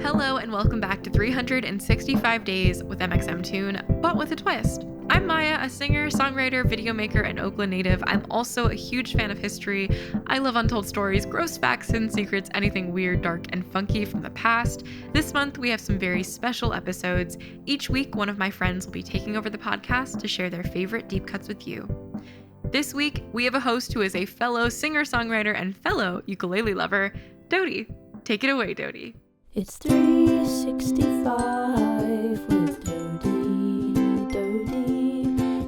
Hello and welcome back to 365 Days with mxmtoon, but with a twist. I'm Maya, a singer, songwriter, video maker, and Oakland native. I'm also a huge fan of history. I love untold stories, gross facts, hidden secrets, anything weird, dark, and funky from the past. This month, we have some very special episodes. Each week, one of my friends will be taking over the podcast to share their favorite deep cuts with you. This week, we have a host who is a fellow singer-songwriter and fellow ukulele lover, Dodie. Take it away, Dodie. It's 365 with Dodie.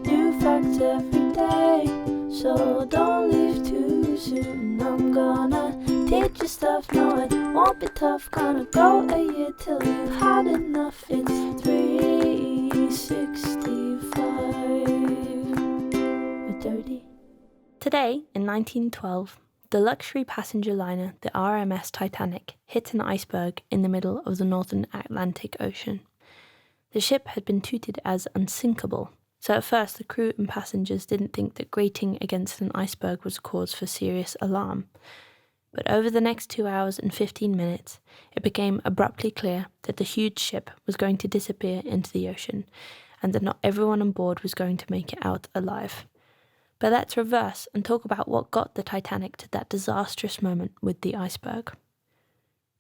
New facts every day, so don't leave too soon. I'm gonna teach you stuff, no it won't be tough. Gonna go a year till you've had enough. It's 365 with Dodie. Today, in 1912, the luxury passenger liner, the RMS Titanic, hit an iceberg in the middle of the northern Atlantic Ocean. The ship had been touted as unsinkable, so at first the crew and passengers didn't think that grating against an iceberg was cause for serious alarm. But over the next 2 hours and 15 minutes, it became abruptly clear that the huge ship was going to disappear into the ocean, and that not everyone on board was going to make it out alive. But let's reverse and talk about what got the Titanic to that disastrous moment with the iceberg.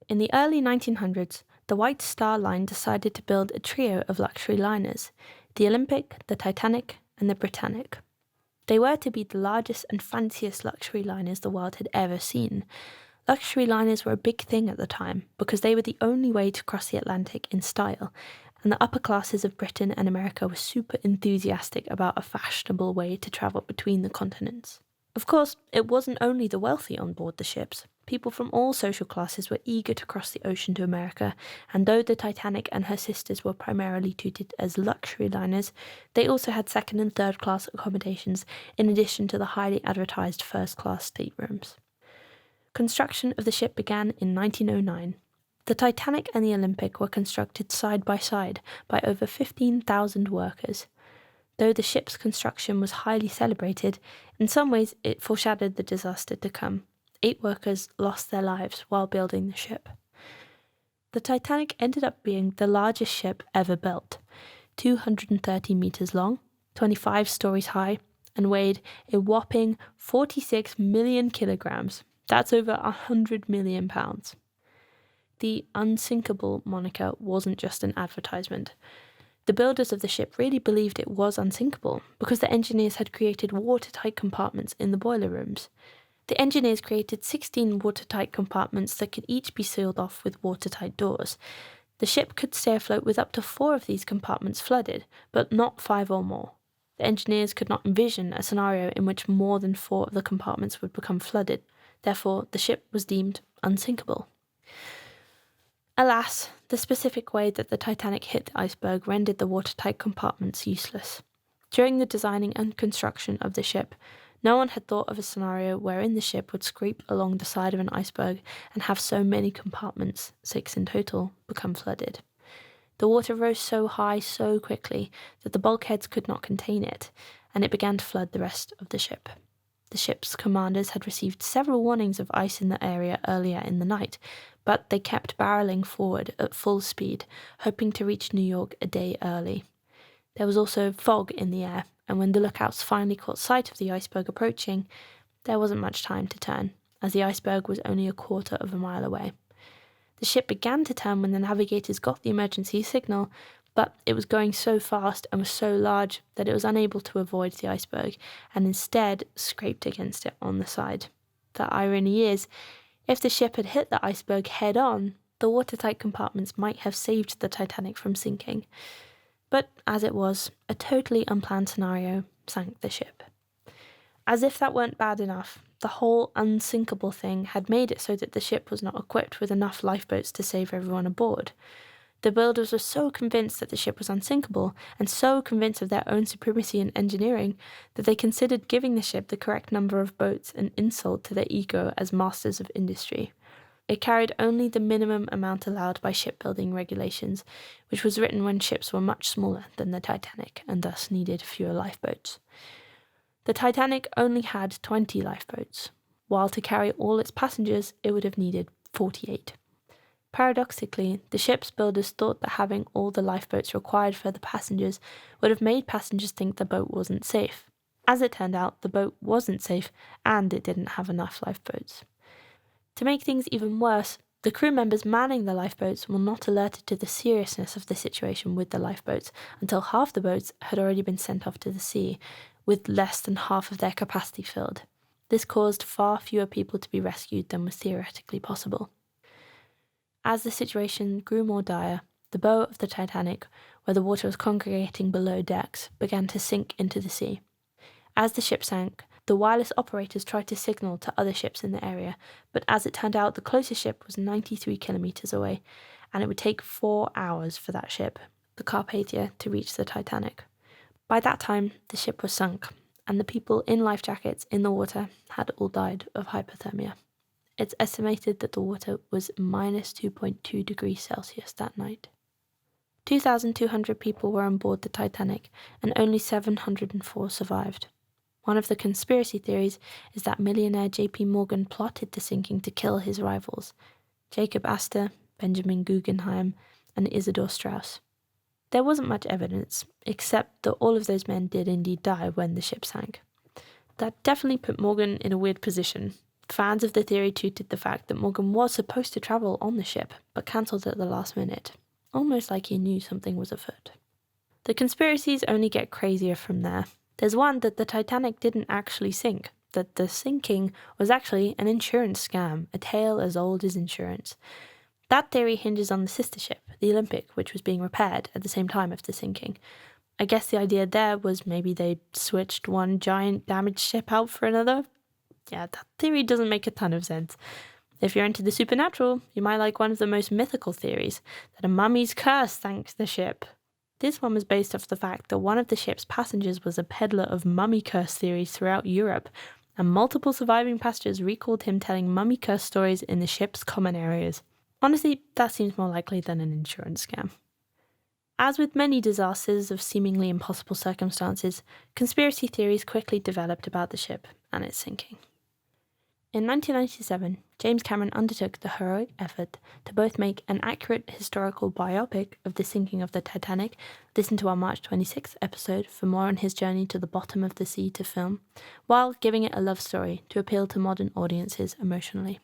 In the early 1900s, the White Star Line decided to build a trio of luxury liners, the Olympic, the Titanic, and the Britannic. They were to be the largest and fanciest luxury liners the world had ever seen. Luxury liners were a big thing at the time because they were the only way to cross the Atlantic in style, and the upper classes of Britain and America were super enthusiastic about a fashionable way to travel between the continents. Of course, it wasn't only the wealthy on board the ships. People from all social classes were eager to cross the ocean to America, and though the Titanic and her sisters were primarily touted as luxury liners, they also had second and third class accommodations in addition to the highly advertised first class staterooms. Construction of the ship began in 1909. The Titanic and the Olympic were constructed side by side by over 15,000 workers. Though the ship's construction was highly celebrated, in some ways it foreshadowed the disaster to come. 8 workers lost their lives while building the ship. The Titanic ended up being the largest ship ever built, 230 meters long, 25 stories high, and weighed a whopping 46 million kilograms. That's over 100 million pounds. The unsinkable moniker wasn't just an advertisement. The builders of the ship really believed it was unsinkable because the engineers had created watertight compartments in the boiler rooms. The engineers created 16 watertight compartments that could each be sealed off with watertight doors. The ship could stay afloat with up to 4 of these compartments flooded, but not 5 or more. The engineers could not envision a scenario in which more than 4 of the compartments would become flooded. Therefore, the ship was deemed unsinkable. Alas, the specific way that the Titanic hit the iceberg rendered the watertight compartments useless. During the designing and construction of the ship, no one had thought of a scenario wherein the ship would scrape along the side of an iceberg and have so many compartments, 6 in total, become flooded. The water rose so high so quickly that the bulkheads could not contain it, and it began to flood the rest of the ship. The ship's commanders had received several warnings of ice in the area earlier in the night, but they kept barreling forward at full speed, hoping to reach New York a day early. There was also fog in the air, and when the lookouts finally caught sight of the iceberg approaching, there wasn't much time to turn, as the iceberg was only a quarter of a mile away. The ship began to turn when the navigators got the emergency signal, but it was going so fast and was so large that it was unable to avoid the iceberg, and instead scraped against it on the side. The irony is, if the ship had hit the iceberg head-on, the watertight compartments might have saved the Titanic from sinking. But as it was, a totally unplanned scenario sank the ship. As if that weren't bad enough, the whole unsinkable thing had made it so that the ship was not equipped with enough lifeboats to save everyone aboard. The builders were so convinced that the ship was unsinkable, and so convinced of their own supremacy in engineering, that they considered giving the ship the correct number of boats an insult to their ego as masters of industry. It carried only the minimum amount allowed by shipbuilding regulations, which was written when ships were much smaller than the Titanic, and thus needed fewer lifeboats. The Titanic only had 20 lifeboats, while to carry all its passengers it would have needed 48. Paradoxically, the ship's builders thought that having all the lifeboats required for the passengers would have made passengers think the boat wasn't safe. As it turned out, the boat wasn't safe and it didn't have enough lifeboats. To make things even worse, the crew members manning the lifeboats were not alerted to the seriousness of the situation with the lifeboats until half the boats had already been sent off to the sea, with less than half of their capacity filled. This caused far fewer people to be rescued than was theoretically possible. As the situation grew more dire, the bow of the Titanic, where the water was congregating below decks, began to sink into the sea. As the ship sank, the wireless operators tried to signal to other ships in the area, but as it turned out, the closest ship was 93 kilometres away, and it would take 4 hours for that ship, the Carpathia, to reach the Titanic. By that time, the ship was sunk, and the people in life jackets in the water had all died of hypothermia. It's estimated that the water was minus 2.2 degrees Celsius that night. 2,200 people were on board the Titanic, and only 704 survived. One of the conspiracy theories is that millionaire J.P. Morgan plotted the sinking to kill his rivals, Jacob Astor, Benjamin Guggenheim, and Isidor Straus. There wasn't much evidence, except that all of those men did indeed die when the ship sank. That definitely put Morgan in a weird position. Fans of the theory tweeted the fact that Morgan was supposed to travel on the ship, but cancelled at the last minute, almost like he knew something was afoot. The conspiracies only get crazier from there. There's one that the Titanic didn't actually sink, that the sinking was actually an insurance scam, a tale as old as insurance. That theory hinges on the sister ship, the Olympic, which was being repaired at the same time of the sinking. I guess the idea there was maybe they switched one giant damaged ship out for another. Yeah, that theory doesn't make a ton of sense. If you're into the supernatural, you might like one of the most mythical theories, that a mummy's curse sank the ship. This one was based off the fact that one of the ship's passengers was a peddler of mummy curse theories throughout Europe, and multiple surviving passengers recalled him telling mummy curse stories in the ship's common areas. Honestly, that seems more likely than an insurance scam. As with many disasters of seemingly impossible circumstances, conspiracy theories quickly developed about the ship and its sinking. In 1997, James Cameron undertook the heroic effort to both make an accurate historical biopic of the sinking of the Titanic, listen to our March 26th episode for more on his journey to the bottom of the sea to film, while giving it a love story to appeal to modern audiences emotionally.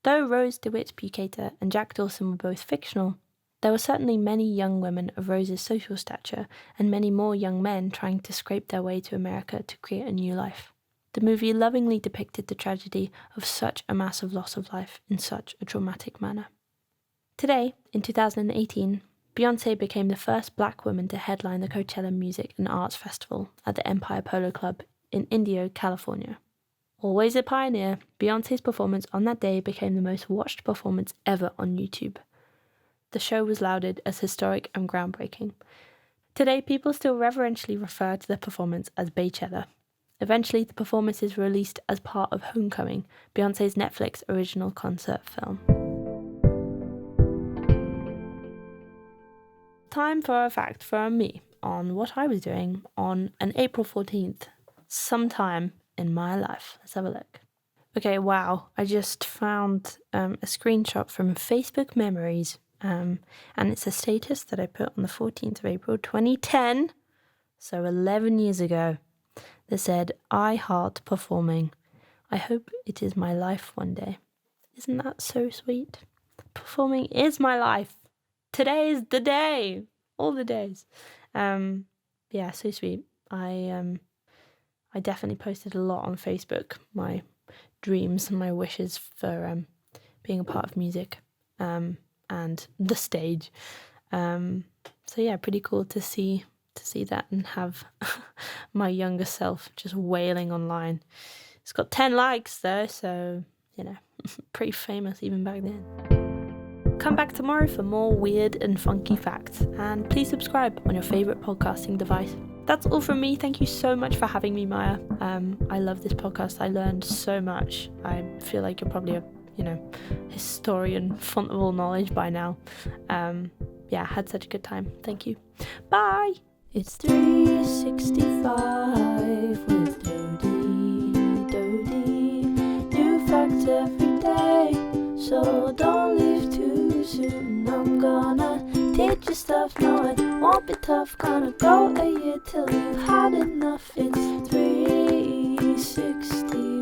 Though Rose DeWitt-Bukater and Jack Dawson were both fictional, there were certainly many young women of Rose's social stature and many more young men trying to scrape their way to America to create a new life. The movie lovingly depicted the tragedy of such a massive loss of life in such a traumatic manner. Today, in 2018, Beyonce became the first black woman to headline the Coachella Music and Arts Festival at the Empire Polo Club in Indio, California. Always a pioneer, Beyonce's performance on that day became the most watched performance ever on YouTube. The show was lauded as historic and groundbreaking. Today, people still reverentially refer to the performance as Beychella. Eventually, the performance is released as part of Homecoming, Beyonce's Netflix original concert film. Time for a fact from me on what I was doing on an April 14th, sometime in my life. Let's have a look. Okay, wow, I just found a screenshot from Facebook Memories, and it's a status that I put on the 14th of April 2010, so 11 years ago. That said, I heart performing. I hope it is my life one day. Isn't that so sweet? Performing is my life. Today is the day. All the days. Yeah, so sweet. I definitely posted a lot on Facebook, my dreams and my wishes for being a part of music and the stage. So yeah, pretty cool to see that and have my younger self just wailing online. It's got 10 likes though, so, pretty famous even back then. Come back tomorrow for more weird and funky facts, and please subscribe on your favourite podcasting device. That's all from me. Thank you so much for having me, Maya. I love this podcast. I learned so much. I feel like you're probably a historian, font of all knowledge by now. Yeah, had such a good time. Thank you. Bye! It's 365 with Dodie. New facts every day, so don't leave too your stuff. No, it won't be tough. Gonna go a year till you've had enough. It's 360.